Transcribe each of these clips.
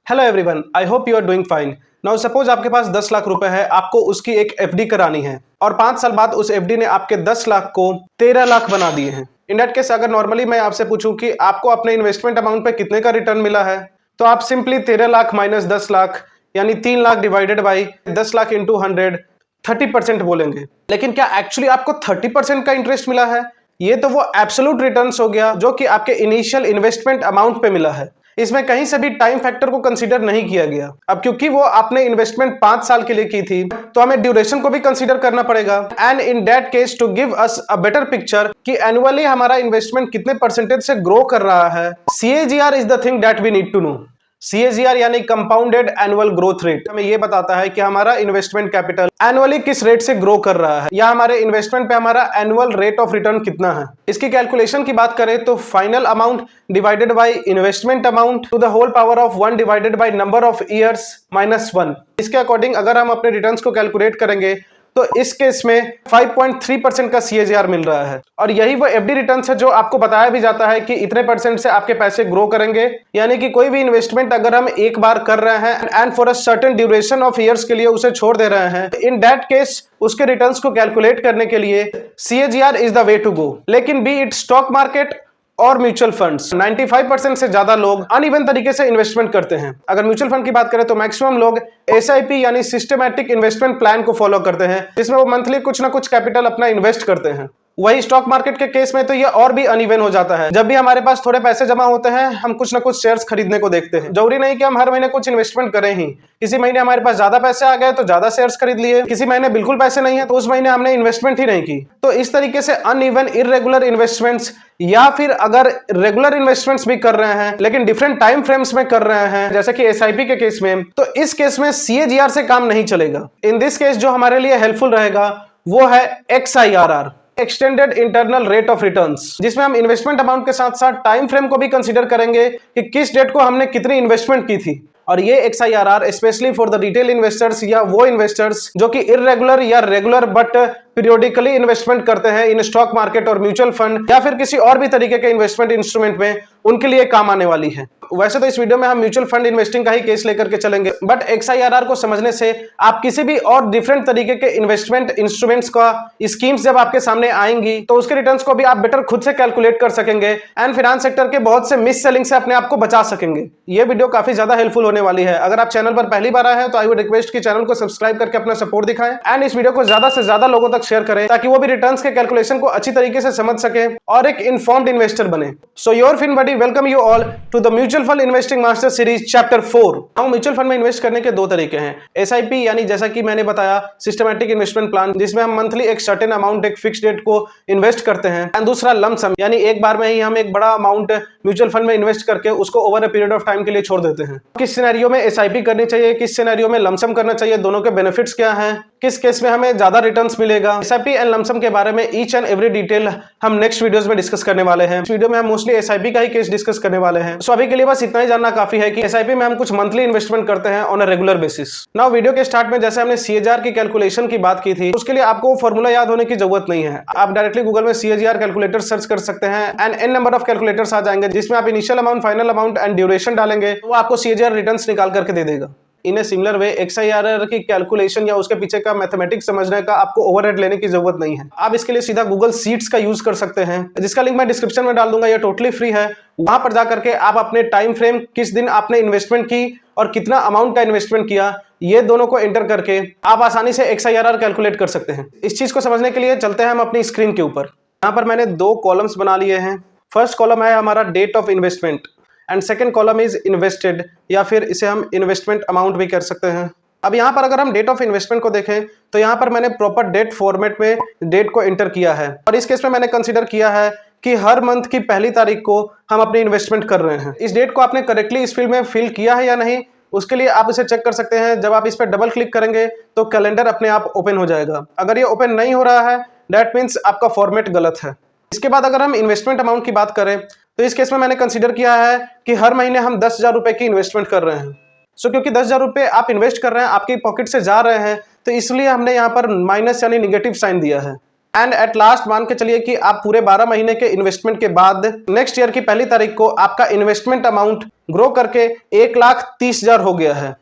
Hello everyone, I hope you are doing fine. Now suppose आपके पास 10 लाख रुपए है, आपको उसकी एक एफडी करानी है और 5 साल बाद उस एफडी ने आपके 10 लाख को 13 लाख बना दिए हैं। इन दैट केस अगर नॉर्मली मैं आपसे पूछूं कि आपको अपने इन्वेस्टमेंट अमाउंट पे कितने का रिटर्न मिला है, तो आप सिंपली 13 लाख माइनस 10 लाख यानी 3 lakh divided by 10 lakh into 100 30% बोलेंगे। लेकिन क्या एक्चुअली आपको 30% का इंटरेस्ट मिला है? ये तो वो एब्सोल्यूट रिटर्न्स हो गया जो कि आपके इनिशियल इन्वेस्टमेंट अमाउंट पे मिला है। इसमें कहीं से भी टाइम फैक्टर को कंसीडर नहीं किया गया। अब क्योंकि वो आपने इन्वेस्टमेंट 5 साल के लिए की थी, तो हमें ड्यूरेशन को भी कंसीडर करना पड़ेगा। And in that case to give us a better picture कि एनुअली हमारा इन्वेस्टमेंट कितने परसेंटेज से ग्रो कर रहा है, CAGR is the thing that we need to know. CAGR यानी कंपाउंडेड एनुअल ग्रोथ रेट हमें ये बताता है कि हमारा इन्वेस्टमेंट कैपिटल एनुअली किस रेट से ग्रो कर रहा है या हमारे इन्वेस्टमेंट पे हमारा एनुअल रेट ऑफ रिटर्न कितना है। इसकी कैलकुलेशन की बात करें तो final amount divided by investment amount to the whole power of 1 divided by number of years minus 1। इसके अकॉर्डिंग अगर हम अपने रिटर्न्स को कैलकुलेट करेंगे तो इस केस में 5.3% का CAGR मिल रहा है। और यही वो एफडी रिटर्न्स है जो आपको बताया भी जाता है कि इतने परसेंट से आपके पैसे ग्रो करेंगे। यानी कि कोई भी इन्वेस्टमेंट अगर हम एक बार कर रहे हैं and for a certain duration of years के लिए उसे छोड़ दे रहे हैं, इन दैट केस उसके रिटर्न्स को कैलकुलेट करने के लिए CAGR is the way to go. लेकिन बी इट स्टॉक मार्केट और म्यूचुअल फंड्स, 95% से ज्यादा लोग अनइवन तरीके से इन्वेस्टमेंट करते हैं। अगर म्यूचुअल फंड की बात करें तो मैक्सिमम लोग SIP यानी सिस्टमैटिक इन्वेस्टमेंट प्लान को फॉलो करते हैं, जिसमें वो मंथली कुछ ना कुछ कैपिटल अपना इन्वेस्ट करते हैं। वही स्टॉक मार्केट के केस में तो ये और भी अनइवन हो जाता है। जब भी हमारे पास थोड़े पैसे जमा होते हैं, हम कुछ ना कुछ शेयर्स खरीदने को देखते हैं। जरूरी नहीं कि हम हर महीने कुछ इन्वेस्टमेंट करें ही। किसी महीने हमारे पास ज्यादा पैसे आ गए तो ज्यादा शेयर्स खरीद लिए, किसी महीने बिल्कुल पैसे नहीं है तो उस महीने हमने इन्वेस्टमेंट ही नहीं की। तो इस तरीके से अनइवन इररेगुलर इन्वेस्टमेंट्स या फिर अगर रेगुलर इन्वेस्टमेंट्स भी कर रहे हैं लेकिन डिफरेंट टाइम फ्रेम्स में कर रहे हैं, जैसे कि SIP के केस में, तो इस केस में CAGR से काम नहीं चलेगा। इन दिस केस जो हमारे लिए हेल्पफुल रहेगा वो है XIRR, extended internal rate of returns, जिसमें हम इन्वेस्टमेंट अमाउंट के साथ साथ टाइम फ्रेम को भी कंसीडर करेंगे कि किस डेट को हमने कितनी इन्वेस्टमेंट की थी। और ये XIRR specially for the retail investors या वो इन्वेस्टर्स जो कि इररेगुलर या रेगुलर बट पीरियोडिकली इन्वेस्टमेंट करते हैं इन स्टॉक मार्केट और म्यूचुअल फंड या फिर किसी और भी तरीके के इन्वेस्टमेंट इंस्ट्रूमेंट में, उनके लिए काम आने वाली है। वैसे तो इस वीडियो में हम म्यूचुअल फंड इन्वेस्टिंग का ही केस लेकर के चलेंगे, बट XIRR को समझने से आप किसी भी और डिफरेंट तरीके के इन्वेस्टमेंट इंस्ट्रूमेंट्स का स्कीम्स जब आपके सामने आएंगी तो उसके रिटर्न्स को भी आप बेटर खुद से कैलकुलेट कर सकेंगे एंड फाइनेंस सेक्टर के बहुत से मिस सेलिंग से अपने आप को बचा सकेंगे। ये वीडियो काफी ज्यादा हेल्पफुल होने वाली है। अगर आप चैनल पर पहली बार आए हैं तो आई वुड रिक्वेस्ट कि चैनल को सब्सक्राइब करके अपना सपोर्ट दिखाएं एंड इस वीडियो को ज्यादा से ज्यादा लोगों तक शेयर करें ताकि वो भी रिटर्न्स के कैलकुलेशन को अच्छी तरीके से समझ सके और एक इन्फॉर्म्ड इन्वेस्टर बने। So your fin buddy welcome you all to the mutual fund investing master series chapter 4। Now mutual fund में इन्वेस्ट करने के दो तरीके हैं। SIP यानी जैसा कि मैंने बताया सिस्टमैटिक इन्वेस्टमेंट प्लान, जिसमें हम मंथली एक सर्टेन अमाउंट एक फिक्स डेट को इन्वेस्ट करते हैं, एंड दूसरा लंप सम यानी एक बार में ही हम एक बड़ा अमाउंट म्यूचुअल फंड में इन्वेस्ट करके उसको over a period of time के लिए छोड़ देते हैं। किस सिनेरियो में SIP करनी चाहिए, किस सिनेरियो में लंप सम करना चाहिए, दोनों के बेनिफिट्स क्या हैं, किस केस में हमें ज्यादा रिटर्न्स मिलेगा, SIP एंड लंप सम के बारे में ईच एंड एवरी डिटेल हम नेक्स्ट वीडियोस में डिस्कस करने वाले हैं। इस वीडियो में हम मोस्टली SIP का ही केस डिस्कस करने वाले हैं। सो अभी के लिए बस इतना ही जानना काफी है कि SIP में हम कुछ मंथली इन्वेस्टमेंट करते हैं on a regular basis. Now video के स्टार्ट में जैसे हमने CAGR की कैलकुलेशन की बात की थी, उसके लिए आपको फॉर्मूला याद होने की जरूरत नहीं है। आप डायरेक्टली गूगल में CAGR कैलकुलेटर सर्च कर सकते हैं and n number of calculators आ जाएंगे, जिसमें आप initial amount, final amount and duration डालेंगे तो वो आपको CAGR रिटर्न्स निकाल करके दे देगा। इन ए सिमिलर वे XIRR की कैलकुलेशन या उसके पीछे का मैथमेटिक्स समझने का आपको ओवरहेड लेने की जरूरत नहीं है। आप इसके लिए सीधा गूगल शीट्स का यूज कर सकते हैं, जिसका लिंक मैं डिस्क्रिप्शन में डाल दूंगा। ये टोटली फ्री है। वहां पर जाकर के आप अपने टाइम फ्रेम, किस दिन आपने इन्वेस्टमेंट की और कितना अमाउंट का इन्वेस्टमेंट किया, ये दोनों को एंटर करके आप आसानी से XIRR कैलकुलेट कर सकते हैं। इस चीज को समझने के लिए चलते हैं हम अपनी स्क्रीन के ऊपर। यहाँ पर मैंने दो कॉलम्स बना लिए हैं। फर्स्ट कॉलम है हमारा date of investment and second column is invested, या फिर इसे हम इन्वेस्टमेंट अमाउंट भी कर सकते हैं। अब यहाँ पर अगर हम डेट ऑफ इन्वेस्टमेंट को देखें तो यहाँ पर मैंने प्रॉपर डेट फॉर्मेट में डेट को एंटर किया है और इस केस में मैंने कंसीडर किया है कि हर मंथ की पहली तारीख को हम अपनी इन्वेस्टमेंट कर रहे हैं। इस डेट को आपने करेक्टली इस फील्ड में फिल किया है या नहीं, उसके लिए आप इसे चेक कर सकते हैं। जब आप इस पर डबल क्लिक करेंगे तो कैलेंडर अपने आप ओपन हो जाएगा। अगर ये ओपन नहीं हो रहा है दैट मीन्स आपका फॉर्मेट गलत है। इसके बाद अगर हम इन्वेस्टमेंट अमाउंट की बात करें तो इस केस में मैंने कंसीडर किया है कि हर महीने हम 10,000 रुपए की इन्वेस्टमेंट कर रहे हैं। सो क्योंकि 10,000 रुपए आप इन्वेस्ट कर रहे हैं, आपकी पॉकेट से जा रहे हैं, तो इसलिए हमने यहाँ पर माइनस यानी निगेटिव साइन दिया है। एंड एट लास्ट मान के चलिए कि आप पूरे 12 महीने के इन्वेस्टमेंट के बाद नेक्स्ट ईयर की पहली तारीख को आपका इन्वेस्टमेंट अमाउंट ग्रो करके 1,30,000 हो गया है।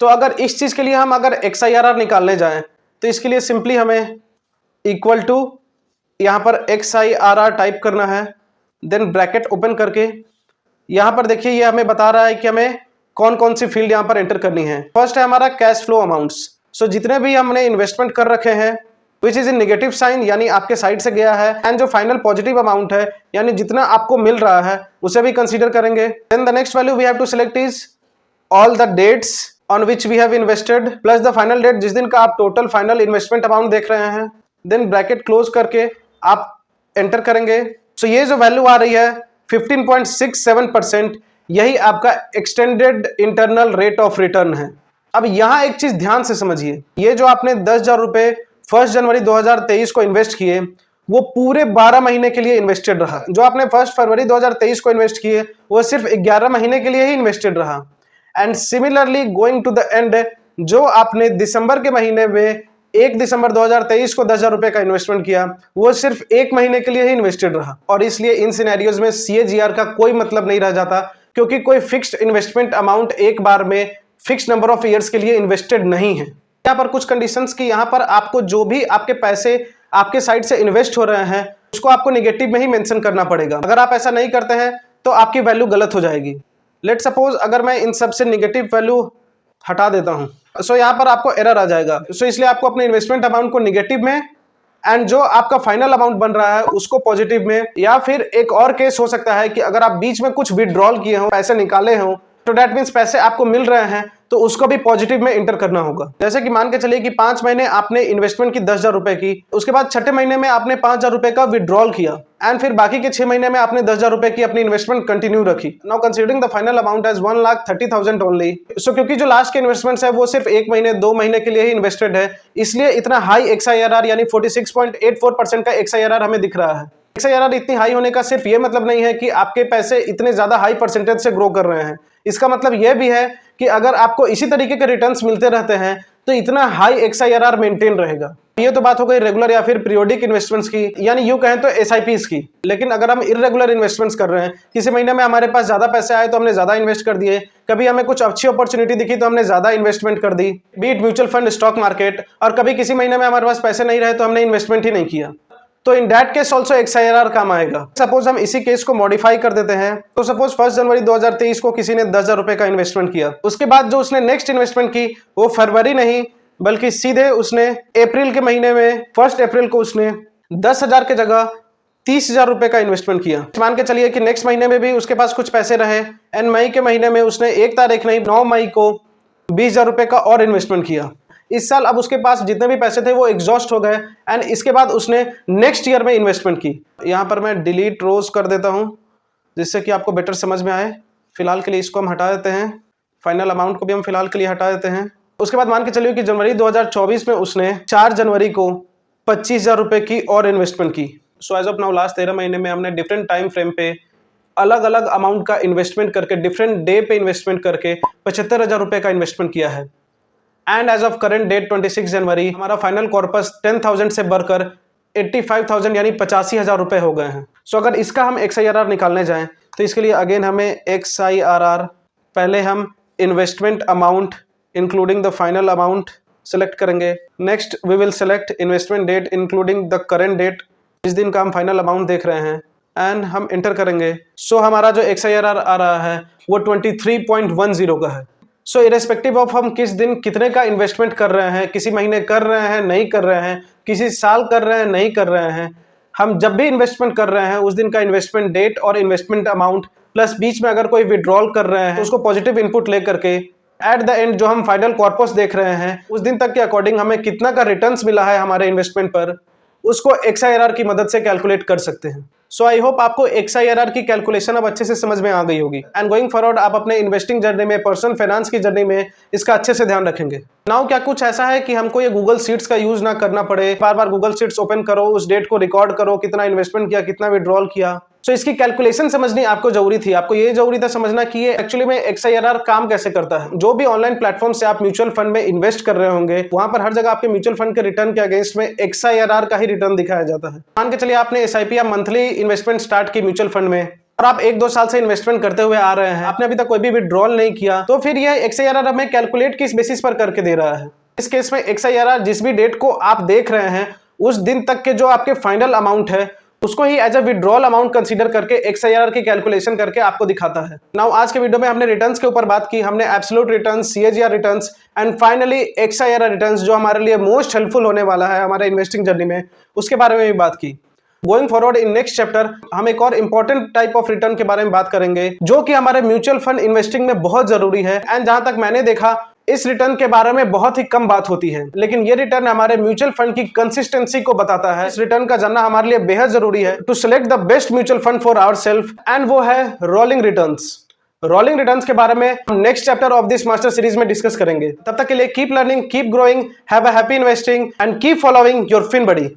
तो अगर इस चीज के लिए हम अगर XIRR निकालने जाएं तो इसके लिए सिंपली हमें इक्वल टू यहां पर XIRR टाइप करना है, देन ब्रैकेट ओपन करके यहां पर देखिए ये हमें बता रहा है कि हमें कौन कौन सी फील्ड यहां पर एंटर करनी है। फर्स्ट है हमारा कैश फ्लो अमाउंट्स। सो जितने भी हमने इन्वेस्टमेंट कर रखे हैं which is in negative sign यानी आपके साइड से गया है, एंड जो फाइनल पॉजिटिव अमाउंट है यानी जितना आपको मिल रहा है उसे भी कंसीडर करेंगे। Then the next value we have to select is all the dates on which we have invested plus the final date जिस दिन का आप टोटल फाइनल इन्वेस्टमेंट अमाउंट देख रहे हैं। देन ब्रैकेट क्लोज करके आप एंटर करेंगे। सो ये जो वैल्यू आ रही है 15.67%, यही आपका extended internal rate of return है। अब यहां एक चीज ध्यान से समझिए, ये जो आपने 10,000 रुपए 1 जनवरी 2023 को इन्वेस्ट किए वो पूरे 12 महीने के लिए इन्वेस्टेड रहा। जो आपने 1 फरवरी 2023 को इन्वेस्ट किए वो सिर्फ 11 महीने के लिए ही इन्वेस्टेड रहा। And similarly going to the end, जो आपने दिसंबर के महीने में 1 दिसंबर 2023 को 10,000 रुपए का इन्वेस्टमेंट किया वो सिर्फ 1 महीने के लिए ही इन्वेस्टेड रहा। और इसलिए इन सिनेरियोज में CAGR का कोई मतलब नहीं रह जाता, क्योंकि कोई फिक्स्ड इन्वेस्टमेंट अमाउंट एक बार में फिक्स्ड नंबर ऑफ ईयर्स के लिए इन्वेस्टेड नहीं है। यहाँ पर कुछ कंडीशंस की, यहाँ पर आपको जो भी आपके पैसे आपके साइड से इन्वेस्ट हो रहे हैं उसको आपको नेगेटिव में ही मेंशन करना पड़ेगा। अगर आप ऐसा नहीं करते हैं तो आपकी वैल्यू गलत हो जाएगी। लेट सपोज अगर मैं इन सब से नेगेटिव वैल्यू हटा देता हूँ सो यहाँ पर आपको एरर आ जाएगा। सो इसलिए आपको अपने इन्वेस्टमेंट अमाउंट को नेगेटिव में एंड जो आपका फाइनल अमाउंट बन रहा है उसको पॉजिटिव में, या फिर एक और केस हो सकता है कि अगर आप बीच में कुछ विड्रॉल किए हो, पैसे निकाले हो, तो दैट मीन्स पैसे आपको मिल रहे हैं तो उसको भी पॉजिटिव में इंटर करना होगा। जैसे कि मान के चलिए कि 5 महीने आपने इन्वेस्टमेंट की 10,000 रुपए की, उसके बाद छठे महीने में आपने 5,000 रुपए का विड्रॉल किया एंड फिर बाकी के 6 महीने में आपने 10,000 रुपए की अपनी इन्वेस्टमेंट कंटिन्यू रखी। Now considering the final amount as 1,30,000 only. So क्योंकि जो लास्ट के इन्वेस्टमेंट्स है वो सिर्फ 1 महीने 2 महीने के लिए ही इन्वेस्टेड है, इसलिए इतना हाई XIRR यानी 46.84% का XIRR हमें दिख रहा है। XIRR इतनी हाई होने का सिर्फ ये मतलब नहीं है कि आपके पैसे इतने ज्यादा हाई परसेंटेज से ग्रो कर रहे हैं। इसका मतलब यह भी है कि अगर आपको इसी तरीके के रिटर्न्स मिलते रहते हैं तो इतना हाई XIRR मेंटेन रहेगा। ये तो बात हो गई रेगुलर या फिर पीरियोडिक इन्वेस्टमेंट्स की, यानी यूं कहें तो SIPs की। लेकिन अगर हम इर्रेगुलर इन्वेस्टमेंट्स कर रहे हैं, किसी महीने में हमारे पास ज्यादा पैसे आए तो हमने ज्यादा इन्वेस्ट कर दिए, कभी हमें कुछ अच्छी अपॉर्चुनिटी दिखी तो हमने ज्यादा इन्वेस्टमेंट कर दी, be it mutual fund, stock market, और कभी किसी महीने में हमारे पास पैसे नहीं रहे तो हमने इन्वेस्टमेंट ही नहीं किया, तो इन दैट केस ऑल्सो XIRR काम आएगा। सपोज हम इसी केस को मॉडिफाई कर देते हैं, तो सपोज 1 जनवरी 2023 को किसी ने 10,000 रुपए का इन्वेस्टमेंट किया, उसके बाद जो उसने नेक्स्ट इन्वेस्टमेंट की वो फरवरी नहीं बल्कि सीधे उसने अप्रैल के महीने में 1 अप्रैल को उसने 10,000 के जगह 30,000 रुपए का इन्वेस्टमेंट किया। मान के चलिए कि नेक्स्ट महीने में भी उसके पास कुछ पैसे रहे एंड मई के महीने में उसने 1 तारीख नहीं 9 मई को 20,000 रुपए का और इन्वेस्टमेंट किया। इस साल अब उसके पास जितने भी पैसे थे वो एग्जॉस्ट हो गए एंड इसके बाद उसने नेक्स्ट ईयर में इन्वेस्टमेंट की। यहाँ पर मैं डिलीट रोज कर देता हूँ जिससे कि आपको बेटर समझ में आए। फिलहाल के लिए इसको हम हटा देते हैं, फाइनल अमाउंट को भी हम फिलहाल के लिए हटा देते हैं। उसके बाद मान के चलिए कि जनवरी 2024 में उसने 4 जनवरी को 25,000 रुपए की और इन्वेस्टमेंट की। So as of now last 13 महीने में हमने डिफरेंट टाइम फ्रेम पे अलग अलग अमाउंट का इन्वेस्टमेंट करके, डिफरेंट डे पे इन्वेस्टमेंट करके 75,000 रुपए का इन्वेस्टमेंट किया है। And as of current date 26 जनवरी हमारा फाइनल कॉर्पस 10,000 से बढ़कर 85,000 यानी 85,000 रुपए हो गए हैं। सो अगर इसका हम XIRR निकालने जाएं तो इसके लिए अगेन हमें XIRR, पहले हम investment amount including the final amount select करेंगे। Next we will select investment date including the current date, जिस दिन का हम फाइनल अमाउंट देख रहे हैं, एंड हम एंटर करेंगे। सो हमारा जो XIRR आ रहा है वो 23.10 का है। सो इरेस्पेक्टिव ऑफ हम किस दिन कितने का इन्वेस्टमेंट कर रहे हैं, किसी महीने कर रहे हैं नहीं कर रहे हैं, किसी साल कर रहे हैं नहीं कर रहे हैं, हम जब भी इन्वेस्टमेंट कर रहे हैं उस दिन का इन्वेस्टमेंट डेट और इन्वेस्टमेंट अमाउंट प्लस बीच में अगर कोई विड्रॉल कर रहे हैं तो उसको पॉजिटिव इनपुट लेकर के एट द एंड जो हम फाइनल कॉर्पस देख रहे हैं उस दिन तक के अकॉर्डिंग हमें कितना का रिटर्न्स मिला है हमारे इन्वेस्टमेंट पर, उसको XIRR की मदद से कैलकुलेट कर सकते हैं। सो आई होप आपको XIRR की कैलकुलेशन अब अच्छे से समझ में आ गई होगी एंड गोइंग फॉरवर्ड आप अपने इन्वेस्टिंग जर्नी में, पर्सनल फाइनेंस की जर्नी में इसका अच्छे से ध्यान रखेंगे। नाउ क्या कुछ ऐसा है कि हमको ये गूगल शीट्स का यूज ना करना पड़े, बार बार गूगल शीट्स ओपन करो, उस डेट को रिकॉर्ड करो, कितना इन्वेस्टमेंट किया, कितना विड्रॉल किया। तो इसकी कैलकुलेशन समझनी आपको जरूरी थी। आपको ये जरूरी था समझना कि ये एक्चुअली में XIRR काम कैसे करता है। जो भी ऑनलाइन प्लेटफॉर्म से आप म्यूचुअल फंड में इन्वेस्ट कर रहे होंगे, वहां पर हर जगह आपके म्यूचुअल फंड के रिटर्न के अगेंस्ट में XIRR का ही रिटर्न दिखाया जाता है। मान के चलिए आपने SIP या मंथली इन्वेस्टमेंट स्टार्ट की म्यूचुअल फंड में और आप 1-2 साल से इन्वेस्टमेंट करते हुए आ रहे हैं, आपने अभी तक कोई भी विड्रॉल नहीं किया, तो फिर ये XIRR हमें कैलकुलेट किस बेसिस पर करके दे रहा है। इस केस में XIRR जिस भी डेट को आप देख रहे हैं उस दिन तक के जो आपके फाइनल अमाउंट है उसको ही as a withdrawal amount consider करके XIRR की कैलकुलेशन करके आपको दिखाता है। नाउ आज के वीडियो में हमने रिटर्न्स के ऊपर बात की, हमने absolute returns, CAGR returns and finally XIRR returns जो हमारे लिए मोस्ट हेल्पफुल होने वाला है हमारे इन्वेस्टिंग जर्नी में, उसके बारे में भी बात की। Going forward in next chapter हम एक और इंपॉर्टेंट टाइप ऑफ रिटर्न के बारे में बात करेंगे जो कि हमारे म्यूचुअल फंड इन्वेस्टिंग में बहुत जरूरी है। एंड जहां तक मैंने देखा इस रिटर्न के बारे में बहुत ही कम बात होती है, लेकिन ये रिटर्न हमारे म्यूचुअल फंड की कंसिस्टेंसी को बताता है। इस रिटर्न का जानना हमारे लिए बेहद जरूरी है to select the best mutual fund for ourselves, and वो है रोलिंग रिटर्न्स। रोलिंग रिटर्न्स के बारे में हम next chapter of this master series में डिस्कस करेंगे। तब तक के लिए keep learning, keep growing, have a happy investing and keep following your fin buddy.